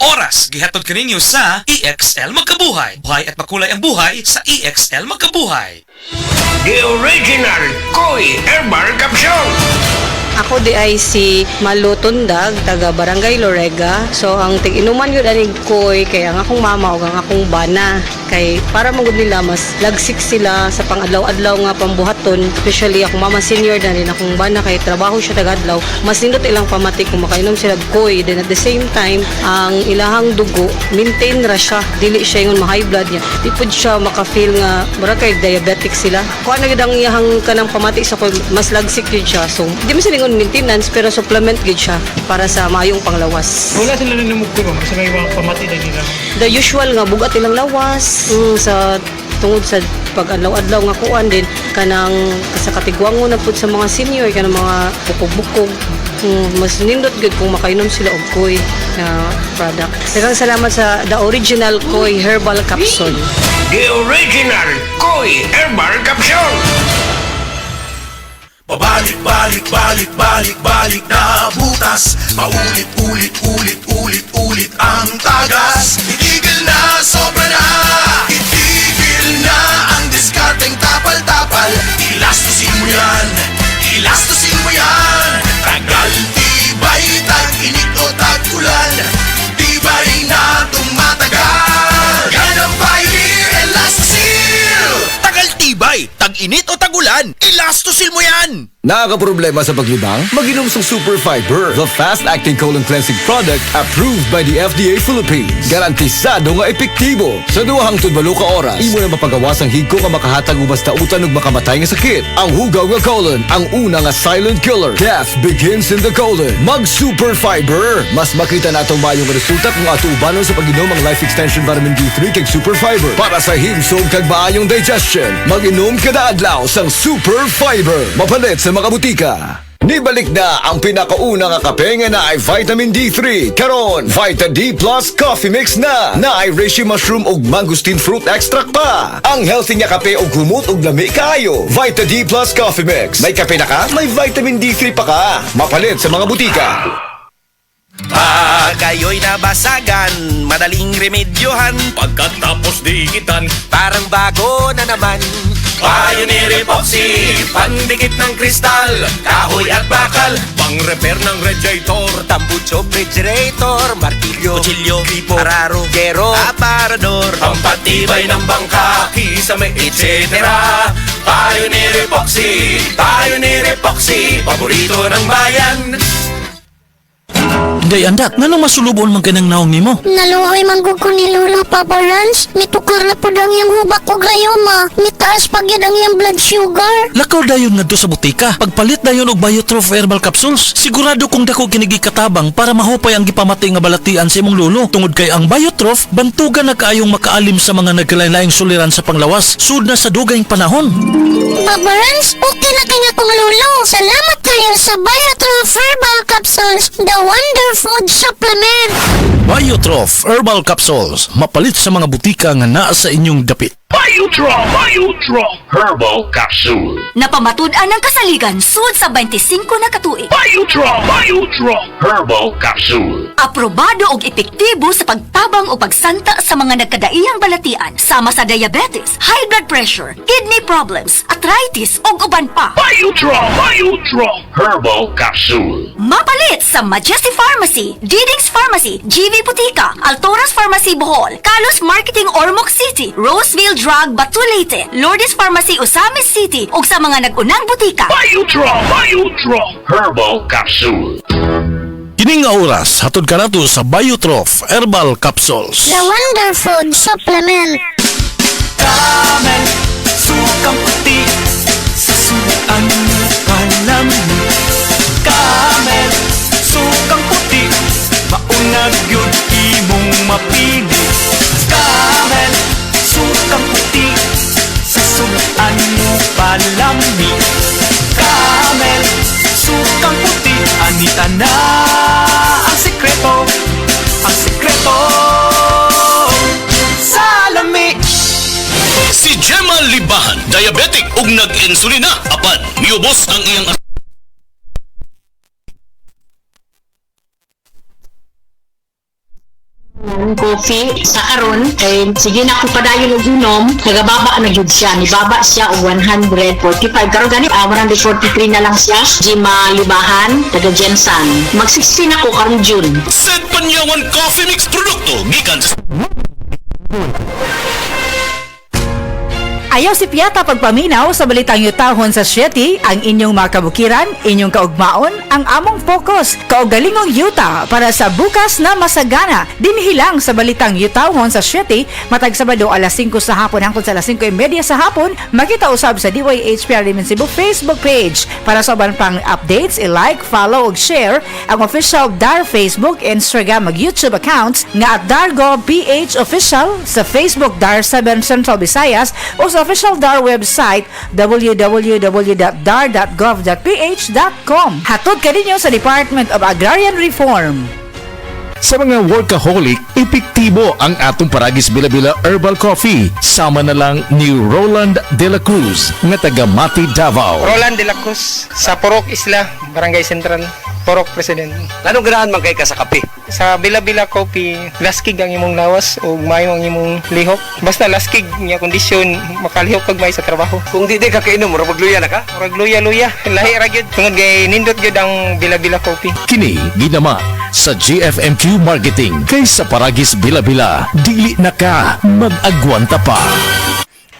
oras gihatod kaninyo sa EXL Magkabuhay. Buhay at makulay ang buhay sa EXL Magkabuhay. The original Koi Herbal Capsule. Ako di ay si Malu Tundag, taga Barangay Lorega. So ang tig-inuman yun aning koy, kaya ang akong mama o ang akong bana. Kay para magud nila mas lagsik sila sa pang-adlaw-adlaw nga pambuhaton. Especially akong mama senior na rin akong bana kay trabaho siya taga-adlaw. Mas nindot ilang pamatik kung makainom sila koy. Then at the same time, ang ilahang dugo, maintain ra siya. Dili siya yung ma-high blood niya. Di po siya maka-feel nga, mara kay diabetic sila. Kung ano yun ang iyahang kanang pamatik sa koy, mas lagsik yun siya. So, di mo silingon maintenance pero supplement gid siya para sa maayong panglawas. Wala sila na namugturo sa may mga pamati na nila. The usual nga bugat ilang lawas sa tungod sa pag-adlaw-adlaw nga kuan din kanang sa katigwangon na pud sa mga senior kanang mga bukog-bukog. Mas nindot gud kung makainom sila og koy na product. Daghang salamat sa the original Koi Herbal Capsule. The original Koi Herbal Capsule. Pabalik na butas. Paulit-ulit ang tagas. Itigil na, sobra na. Itigil na ang diskarteng tapal-tapal. Ilastusin mo yan. Tagal, tibay, tag-init o tag-ulan. Tibay na tumatagal. Yan ang Pioneer Elastosil. Tagal-tibay, tag-init o tag-ulan, ilastosil mo yan! Nakakaproblema sa paglibang? Mag-inom sa Super Fiber, the fast-acting colon cleansing product approved by the FDA Philippines. Garantisado nga epektibo. Sa 2 hangtod 8 ka oras, imo na mapagawas ang higko nga makahatag o basta utan ug makamatay nga sakit. Ang hugaw nga colon, ang una nga silent killer. Death begins in the colon. Mag-Super Fiber. Mas makita na itong mayong resulta kung ato ubanon sa pag-inom ang Life Extension Vitamin D3 kag Super Fiber. Para sa himsog kag maayong digestion, mag-inom kada adlaw sang Super Fiber. Mapalit sa mga butika. Nibalik na ang pinakauna nga kape nga na ay Vitamin D3. Karon, Vita D Plus Coffee Mix na ay reishi mushroom ug mangosteen fruit extract pa. Ang healthy nga kape ug humot ug lami kaayo. Vita D Plus Coffee Mix. May kape na ka, may Vitamin D3 pa ka. Mapalit sa mga butika. Pag kayo'y nabasagan, madaling remedyohan. Pagkatapos dikitan, Parang bago na naman. Pioneer Epoxy, pandikit ng kristal, kahoy at bakal, pang-repair ng radiator, Tambucho, refrigerator, martilyo, kutsilyo, gripo, araro, gero, aparador. pampatibay ng bangka, kisame, etc. Pioneer Epoxy, paborito ng bayan. Day andak, ngano masulubon man kanang naong nimo? Naluoy manggug ko ni Lolo, Papa Lance. Mitukar na po ang iyang hubak ko gayoma. Mitaas pag yan ang iyang blood sugar. Lakaw dayon ngadto sa butika. Pagpalit dayon og Biotrof Herbal Capsules. Sigurado kung dako kinigi katabang para mahupay ang gipamatay nga balatian sa imong lolo. Tungod kay ang Biotrof bantugan na kaayong makaalim sa mga nagkalain-laing suliran sa panglawas sud na sa dugayng panahon. Papa Lance, okay na kanya kong Lolo. Salamat kayo sa Biotrof Herbal Capsules, the Wonder Food Supplement. Biotrof Herbal Capsules, mapalit sa mga butika nga naa sa inyong dapit. Biotrop Herbal Capsule. Napamatud-an ng kasaligan sud sa 25 na katuig. Biotrop Herbal Capsule. Aprobado og epektibo sa pagtabang o pagsanta sa mga nagkadaiyang balatian sama sa diabetes, high blood pressure, kidney problems, arthritis ug uban pa. Biotrop Herbal Capsule. Mapalit sa Majesty Pharmacy, Diding's Pharmacy, GV Butika, Altoras Pharmacy Bohol, Carlos Marketing Ormoc City, Roseville Drug Batulete, Lourdes Pharmacy Osamis City ug sa mga nag-unang butika. Biotrop Herbal Capsule. Kining nga oras, hatod ka nato sa Biotrof Herbal Capsules. The Wonder Food Supplement. Camel, sukang puti, susuan mo palamig. Camel, sukang puti, maunag yun imong mapili. Camel, sukang puti, susuan mo palamig. Camel, sukang puti, anita na ang sikreto sa lami. Si Gemma Libahan, diabetic ug nag-insulina. Apan, miubos ang iyang coffee sa karon kay sige na ko padayon og inom nagababa na gyud siya nibaba siya og 145 karon gani 143 na lang siya di malibahan taga Jensan mag 60 na ko karon June. Said Panyawan Coffee Mix produkto gikan sa Ayaw si Piata pagpaminaw sa balitang yutahon sa Sieti, ang inyong mga kabukiran, inyong kaugmaon, ang among focus, kaugalingong yuta para sa bukas na masagana. Dinhilang sa balitang yutahon sa Sieti, matag Sabado alas 5 sa hapon hangtod sa alas 5:30 sa hapon, makita usab sa DYHPR Limen Cebu Facebook page. Para sa uban pang updates, i-like, follow ug share ang official DAR Facebook, Instagram ug YouTube accounts nga at Dargo PH Official sa Facebook DAR 7 Central Visayas o sa official DAR website www.dar.gov.ph.com. Hatod ka ninyo sa Department of Agrarian Reform. Sa mga workaholic, epektibo ang atong Paragis Bila-Bila Herbal Coffee. Sama na lang ni Roland De La Cruz, nga taga Mati, Davao. Roland De La Cruz, sa Porok Isla, Barangay Central, Porok President. Anong ganahan man kay ka sa kape? Sa Bila-Bila Coffee, laskig ang imong lawas o mayo ang imong lihok. Basta laskig niya kondisyon, makalihok kag may sa trabaho. Kung di ka kainom, murag magluya na ka? Murag luya-luya, lahi ra gyud. Tungod kay nindot gyud ang Bila-Bila Coffee. Kini ginama sa GFMQ Marketing kay sa Paragis Bila-Bila. Dili na ka mag-agwanta pa.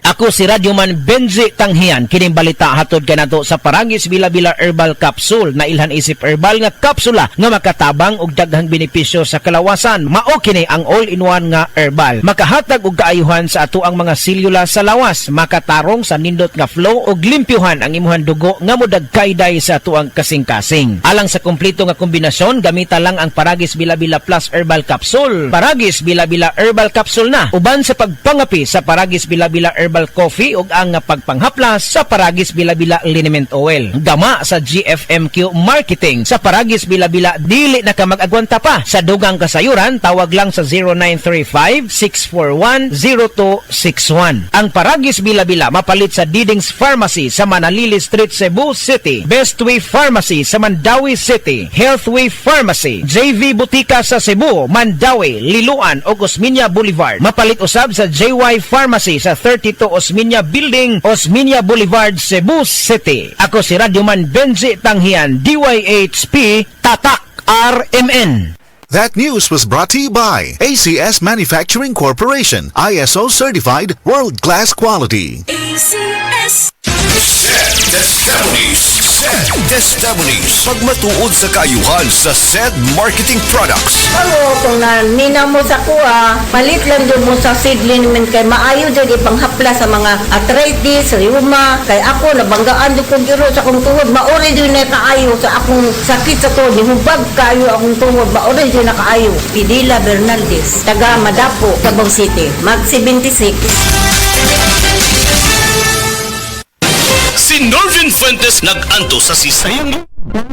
Ako si Radyoman Benji Tanghian, kining balita hatod kanato sa Paragis Bila-Bila Herbal Capsule na ilhan isip herbal nga kapsula nga makatabang og daghang benepisyo sa kalawasan. Mao kini ang all-in-one nga herbal. Makahatag og kaayuhan sa ato ang mga selula sa lawas, makatarong sa nindot nga flow og limpyuhan ang imuhang dugo nga modagkayday sa ato ang kasing-kasing. Alang sa kompleto nga kombinasyon, gamita lang ang Paragis Bila-Bila Plus Herbal Capsule. Paragis Bila-Bila Herbal Capsule na uban sa pagpangapi sa Paragis Bila-Bila Herbal Coffee ug ang pagpanghaplas sa Paragis Bila-Bila Liniment Oil. Gama sa GFMQ Marketing sa Paragis Bila-Bila, dili na ka mag-agwanta pa. Sa dugang kasayuran, tawag lang sa 0935-641-0261. Ang Paragis Bila-Bila mapalit sa Didings Pharmacy sa Manalili Street, Cebu City, Bestway Pharmacy sa Mandawi City, Healthway Pharmacy, JV Butika sa Cebu, Mandawi, Liloan ug Osmeña Boulevard. Mapalit usab sa JY Pharmacy sa 32 Osmeña Building, Osmeña Boulevard, Cebu City. Ako si Radyoman Benji Tanghian, DYHP Tatak RMN. That news was brought to you by ACS Manufacturing Corporation, ISO certified world-class quality. ACS Testimonies. Pagmatuod sa kaayuhan sa SED Marketing Products. Ano kung nina mo sa kuha, palit lang doon mo sa seedling naman kay maayo dyan ipanghapla sa mga arthritis, rheuma. Kay ako, nabanggaan doon kong giro sa akong tuhod. Maori doon na kaayo sa akong sakit sa tuhod. Hubag kayo akong tuhod. Maori doon na kaayo. Pidila Bernaldez, taga Madapo, Cabao City. Mag 76. Si Norvin Fuentes nag-anto sa sisayang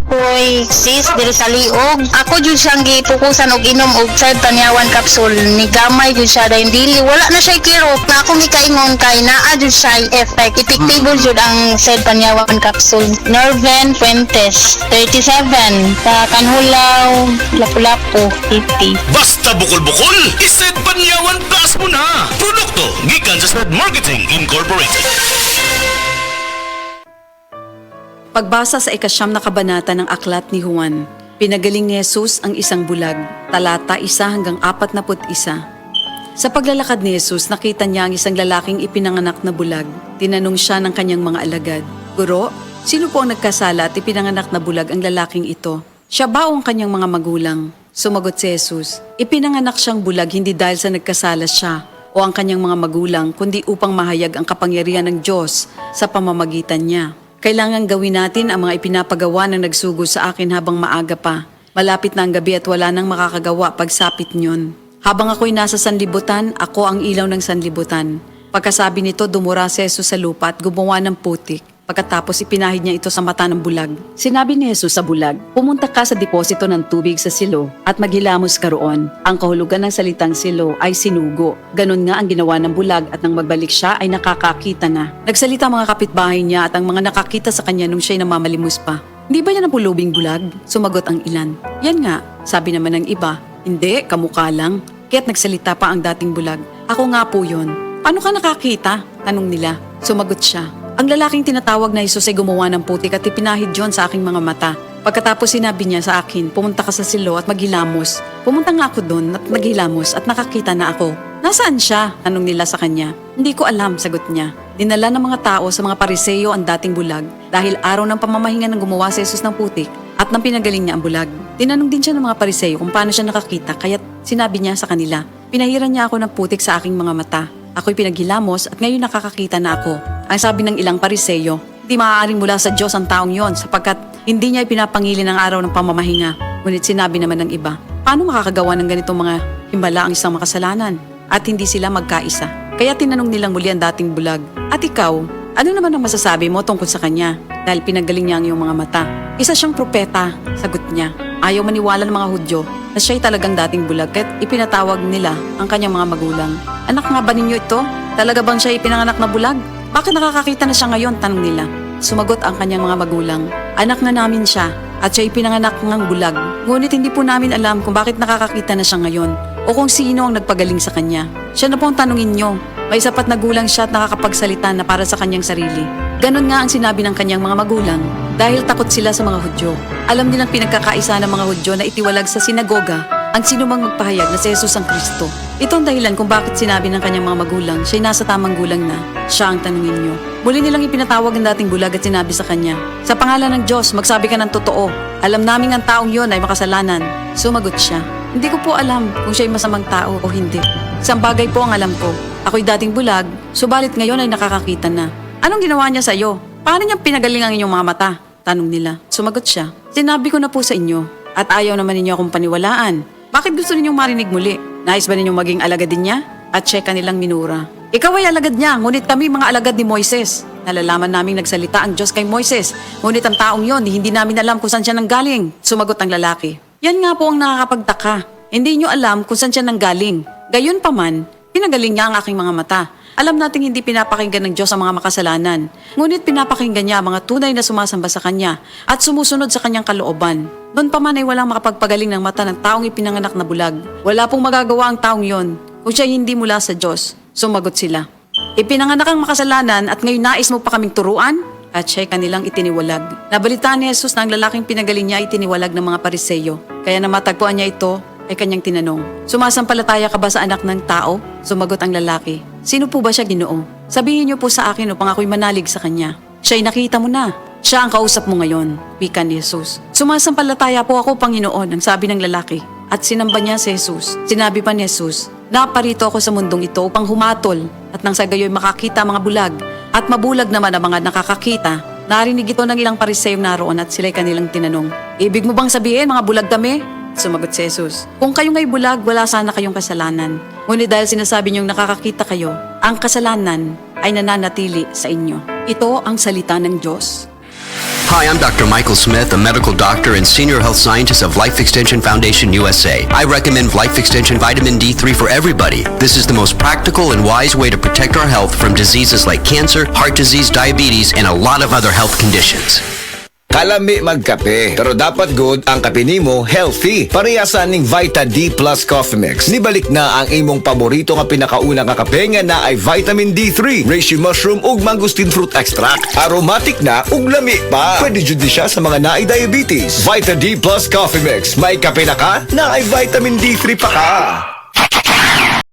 Hoy, sis, diri sa liog. Ako jud siyang gipukusan og inom og Sed Panyawan capsule. Ni gamay jud siya dahil dili. Wala na siya kirot. Na akong gikaingon kay naa jud siya effect. Epektibo jud ang Sed Panyawan capsule. Norven Fuentes, 37. Sa Kanhulaw, Lapu-Lapu, 50. Basta bukol-bukol, ised Panyawan Plus mo na. Produkto gikan sa SED Marketing Incorporated. Pagbasa sa ikasyam na kabanata ng aklat ni Juan, pinagaling ni Jesus ang isang bulag, talata 1-41. Sa paglalakad ni Jesus, nakita niya ang isang lalaking ipinanganak na bulag. Tinanong siya ng kanyang mga alagad, "Guro, sino po ang nagkasala at ipinanganak na bulag ang lalaking ito? Siya ba o ang kanyang mga magulang?" Sumagot si Jesus, "Ipinanganak siyang bulag hindi dahil sa nagkasala siya o ang kanyang mga magulang, kundi upang mahayag ang kapangyarihan ng Diyos sa pamamagitan niya. Kailangan gawin natin ang mga ipinapagawa ng nagsugo sa akin habang maaga pa. Malapit na ang gabi at wala nang makakagawa pagsapit niyon. Habang ako'y nasa sanlibutan, ako ang ilaw ng sanlibutan." Pagkasabi nito, dumura si Jesus sa lupa at gumawa ng putik. Pagkatapos ipinahid niya ito sa mata ng bulag. Sinabi ni Jesus sa bulag, "Pumunta ka sa deposito ng tubig sa silo at maghilamos ka roon." Ang kahulugan ng salitang silo ay sinugo. Ganon nga ang ginawa ng bulag at nang magbalik siya ay nakakakita na. Nagsalita mga kapitbahay niya at ang mga nakakita sa kanya nung siya'y namamalimos pa. "Hindi ba yan ang pulubing bulag?" Sumagot ang ilan. "Yan nga," sabi naman ng iba. "Hindi, kamukha lang." Kaya't nagsalita pa ang dating bulag. Ako nga po yun. Paano ka nakakita? Tanong nila. Sumagot siya. Ang lalaking tinatawag na Jesus ay gumawa ng putik at ipinahid yun sa aking mga mata. Pagkatapos sinabi niya sa akin, pumunta ka sa silo at maghilamos. Pumunta nga ako doon at naghilamos at nakakita na ako. Nasaan siya? Tanong nila sa kanya. Hindi ko alam, sagot niya. Dinala ng mga tao sa mga Pariseo ang dating bulag dahil araw ng pamamahinga ng gumawa si Jesus ng putik at nang pinagaling niya ang bulag. Tinanong din siya ng mga Pariseo kung paano siya nakakita kaya't sinabi niya sa kanila, pinahiran niya ako ng putik sa aking mga mata. Ako'y pinaghilamos at ngayon nakakakita na ako. Ang sabi ng ilang Pariseo, hindi maaaring mula sa Diyos ang taong yon sapagkat hindi niya ipinapangili ng araw ng pamamahinga. Ngunit sinabi naman ng iba, paano makakagawa ng ganitong mga himala ang isang makasalanan at hindi sila magkaisa? Kaya tinanong nilang muli ang dating bulag, at ikaw, ano naman ang masasabi mo tungkol sa kanya? Dahil pinagaling niya ang iyong mga mata. Isa siyang propeta, sagot niya. Ayaw maniwala ng mga Hudyo na siya'y talagang dating bulag kaya't ipinatawag nila ang kanyang mga magulang. Anak nga ba ninyo ito? Talaga bang siya ipinanganak na bulag? Bakit nakakakita na siya ngayon? Tanong nila. Sumagot ang kanyang mga magulang. Anak na namin siya at siya ipinanganak ng bulag. Ngunit hindi po namin alam kung bakit nakakakita na siya ngayon o kung sino ang nagpagaling sa kanya. Siya na po ang tanungin nyo. May sapat na gulang siya at nakakapagsalita na para sa kanyang sarili. Ganon nga ang sinabi ng kanyang mga magulang dahil takot sila sa mga Hudyo. Alam nilang pinagkakaisa ng mga Hudyo na itiwalag sa sinagoga ang sinumang magpahayag na si Jesus ang Kristo. Ito ang dahilan kung bakit sinabi ng kanyang mga magulang siya'y nasa tamang gulang na siya ang tanungin nyo. Muli nilang ipinatawag ang dating bulag at sinabi sa kanya, sa pangalan ng Diyos, magsabi ka ng totoo. Alam naming ang taong yon ay makasalanan. Sumagot siya, hindi ko po alam kung siya'y masamang tao o hindi. Isang bagay po ang alam ko. Ako'y dating bulag, subalit ngayon ay nakakakita na. Anong ginawa niya sa iyo? Paano niya pinagaling ang inyong mga mata? Tanong nila. Sumagot siya, sinabi ko na po sa inyo at ayaw naman ninyo akong paniwalaan. Bakit gusto ninyong marinig muli? Nais ba ninyong maging alagad din niya? At siya kanilang minura. Ikaw ay alagad niya, ngunit kami mga alagad ni Moises. Nalalaman naming nagsalita ang Diyos kay Moises, ngunit ang taong yon, hindi namin alam kung saan siya nanggaling. Sumagot ang lalaki. Yan nga po ang nakakapagtaka. Hindi nyo alam kung saan siya nanggaling. Gayon pa man, pinagaling niya ang aking mga mata. Alam nating hindi pinapakinggan ng Diyos ang mga makasalanan. Ngunit pinapakinggan niya ang mga tunay na sumasamba sa Kanya at sumusunod sa Kanyang kalooban. Doon pa man ay walang makapagpagaling ng mata ng taong ipinanganak na bulag. Wala pong magagawa ang taong yon kung siya hindi mula sa Diyos. Sumagot sila. Ipinanganak ang makasalanan at ngayon nais mo pa kaming turuan? At siya'y kanilang itiniwalag. Nabalitaan ni Jesus na ang lalaking pinagaling niya itiniwalag ng mga Pariseo. Kaya na matagpuan niya ito, ay kanyang tinanong, sumasampalataya ka ba sa anak ng tao? Sumagot ang lalaki, sino po ba siya, Ginoo? Sabihin niyo po sa akin upang ako'y manalig sa kanya. Siya'y nakita mo na. Siya ang kausap mo ngayon, wika ni Jesus. Sumasampalataya po ako, Panginoon, ang sabi ng lalaki. At sinamba niya si Jesus. Sinabi pa ni Jesus, naparito ako sa mundong ito upang humatol at nang sa gayoy makakita mga bulag at mabulag naman ang mga nakakakita. Narinig ito ng ilang Pariseo naroon at sila'y kanilang tinanong, ibig mo bang sabihin mga bulag kami? Sumagot si Jesus, kung kayo nga'y bulag, wala sana kayong kasalanan. Ngunit dahil sinasabi niyong nakakakita kayo, ang kasalanan ay nananatili sa inyo. Ito ang salita ng Diyos. Hi, I'm Dr. Michael Smith, a medical doctor and senior health scientist of Life Extension Foundation USA. I recommend Life Extension Vitamin D3 for everybody. This is the most practical and wise way to protect our health from diseases like cancer, heart disease, diabetes, and a lot of other health conditions. Kalami magkape, pero dapat good ang kape nimo healthy. Parehasan ning Vita D Plus Coffee Mix. Nibalik na ang imong paborito nga pinakauna nga kape nga na ay vitamin D3, reishi mushroom ug mangosteen fruit extract. Aromatic na ug lami pa. Pwede jud siya sa mga naay diabetes. Vita D Plus Coffee Mix. May kape na ka, na ay vitamin D3 pa ka.